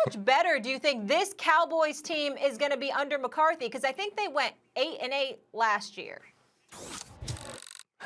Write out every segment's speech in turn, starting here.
much better do you think this Cowboys team is going to be under McCarthy? Because I think they went 8-8 last year.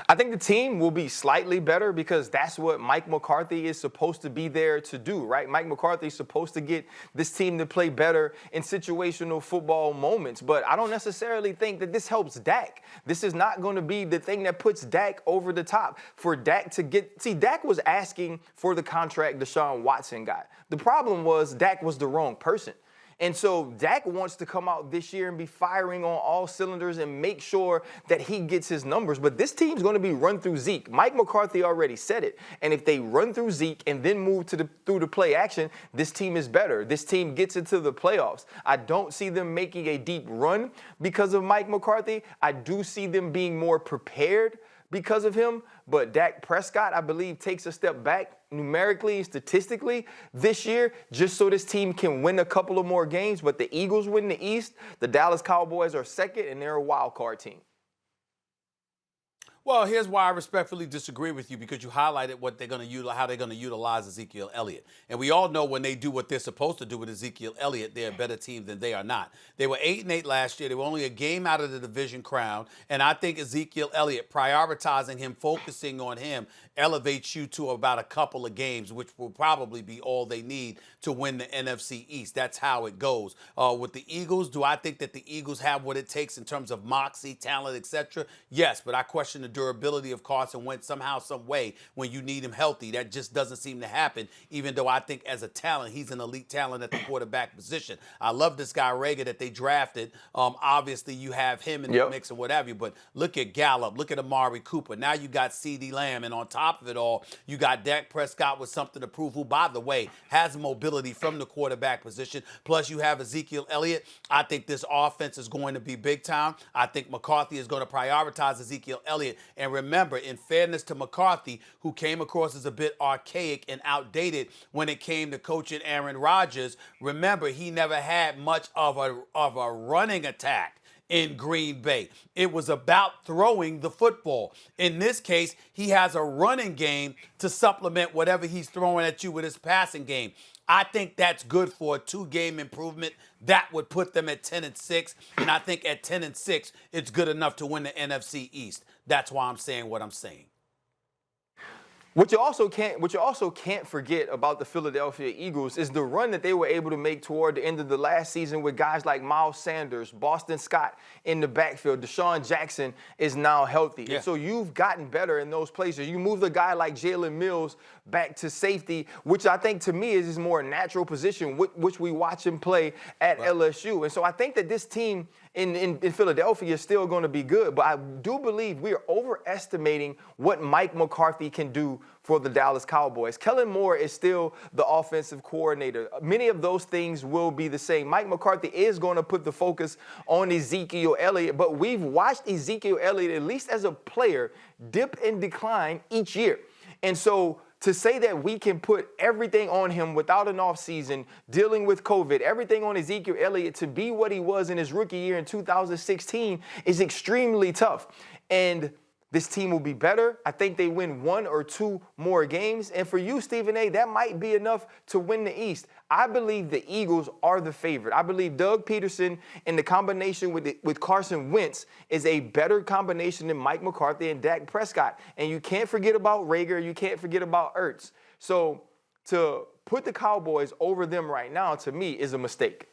I think the team will be slightly better because that's what Mike McCarthy is supposed to be there to do, right? Mike McCarthy is supposed to get this team to play better in situational football moments. But I don't necessarily think that this helps Dak. This is not going to be the thing that puts Dak over the top. For Dak to get – see, Dak was asking for the contract Deshaun Watson got. The problem was Dak was the wrong person. And so Dak wants to come out this year and be firing on all cylinders and make sure that he gets his numbers. But this team's going to be run through Zeke. Mike McCarthy already said it. And if they run through Zeke and then move through the play action, this team is better. This team gets into the playoffs. I don't see them making a deep run because of Mike McCarthy. I do see them being more prepared because of him. But Dak Prescott, I believe, takes a step back numerically and statistically this year just so this team can win a couple of more games. But the Eagles win the East. The Dallas Cowboys are second, and they're a wild card team. Well, here's why I respectfully disagree with you, because you highlighted what they're going to how they're going to utilize Ezekiel Elliott. And we all know when they do what they're supposed to do with Ezekiel Elliott, they're a better team than they are not. They were 8-8 last year. They were only a game out of the division crown. And I think Ezekiel Elliott, prioritizing him, focusing on him, elevates you to about a couple of games, which will probably be all they need to win the NFC East. That's how it goes. With the Eagles, do I think that the Eagles have what it takes in terms of moxie, talent, etc.? Yes, but I question the durability of Carson Wentz somehow, some way when you need him healthy. That just doesn't seem to happen, even though I think as a talent, he's an elite talent at the quarterback position. I love this guy, Rager, that they drafted. Obviously, you have him in the mix and what have you, but look at Gallup, look at Amari Cooper. Now you got CeeDee Lamb, and on top of it all, you got Dak Prescott with something to prove, who, by the way, has mobility from the quarterback position. Plus, you have Ezekiel Elliott. I think this offense is going to be big time. I think McCarthy is going to prioritize Ezekiel Elliott. And remember, in fairness to McCarthy, who came across as a bit archaic and outdated when it came to coaching Aaron Rodgers, remember, he never had much of a running attack in Green Bay. It was about throwing the football. In this case, he has a running game to supplement whatever he's throwing at you with his passing game. I think that's good for a 2-game improvement. That would put them at 10-6, and I think at 10-6, it's good enough to win the NFC East. That's why I'm saying what I'm saying. What you also can't forget about the Philadelphia Eagles is the run that they were able to make toward the end of the last season with guys like Miles Sanders, Boston Scott in the backfield. Deshaun Jackson is now healthy. Yeah. And so you've gotten better in those places. You moved a guy like Jalen Mills back to safety, which I think to me is his more natural position, which we watch him play at LSU. And so I think that this team in Philadelphia is still going to be good. But I do believe we are overestimating what Mike McCarthy can do for the Dallas Cowboys. Kellen Moore is still the offensive coordinator. Many of those things will be the same. Mike McCarthy is going to put the focus on Ezekiel Elliott, but we've watched Ezekiel Elliott, at least as a player, dip and decline each year. And so to say that we can put everything on him without an offseason, dealing with COVID, everything on Ezekiel Elliott to be what he was in his rookie year in 2016 is extremely tough. And this team will be better. I think they win 1 or 2 more games. And for you, Stephen A., that might be enough to win the East. I believe the Eagles are the favorite. I believe Doug Peterson and the combination with Carson Wentz is a better combination than Mike McCarthy and Dak Prescott. And you can't forget about Rager. You can't forget about Ertz. So to put the Cowboys over them right now, to me, is a mistake.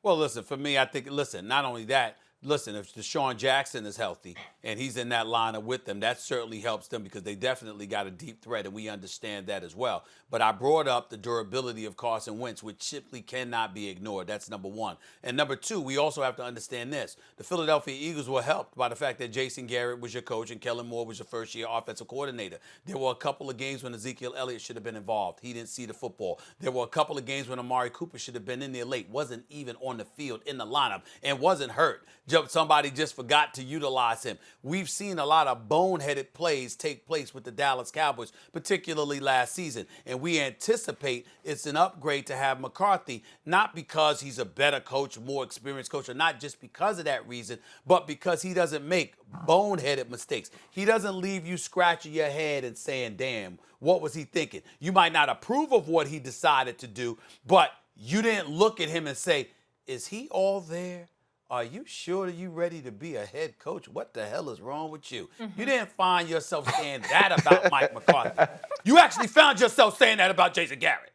Well, listen, for me, I think, not only that, if Deshaun Jackson is healthy and he's in that lineup with them, that certainly helps them because they definitely got a deep threat, and we understand that as well. But I brought up the durability of Carson Wentz, which simply cannot be ignored. That's number one. And number two, we also have to understand this. The Philadelphia Eagles were helped by the fact that Jason Garrett was your coach and Kellen Moore was your first-year offensive coordinator. There were a couple of games when Ezekiel Elliott should have been involved. He didn't see the football. There were a couple of games when Amari Cooper should have been in there late, wasn't even on the field in the lineup, and wasn't hurt. somebody just forgot to utilize him. We've seen a lot of boneheaded plays take place with the Dallas Cowboys, particularly last season. And we anticipate it's an upgrade to have McCarthy, not because he's a better coach, more experienced coach, or not just because of that reason, but because he doesn't make boneheaded mistakes. He doesn't leave you scratching your head and saying, damn, what was he thinking? You might not approve of what he decided to do, but you didn't look at him and say, is he all there? Are you sure you ready to be a head coach? What the hell is wrong with you? You didn't find yourself saying that about Mike McCarthy. You actually found yourself saying that about Jason Garrett.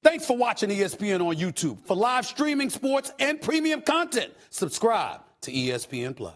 Thanks for watching ESPN on YouTube. For live streaming, sports, and premium content, subscribe to ESPN+.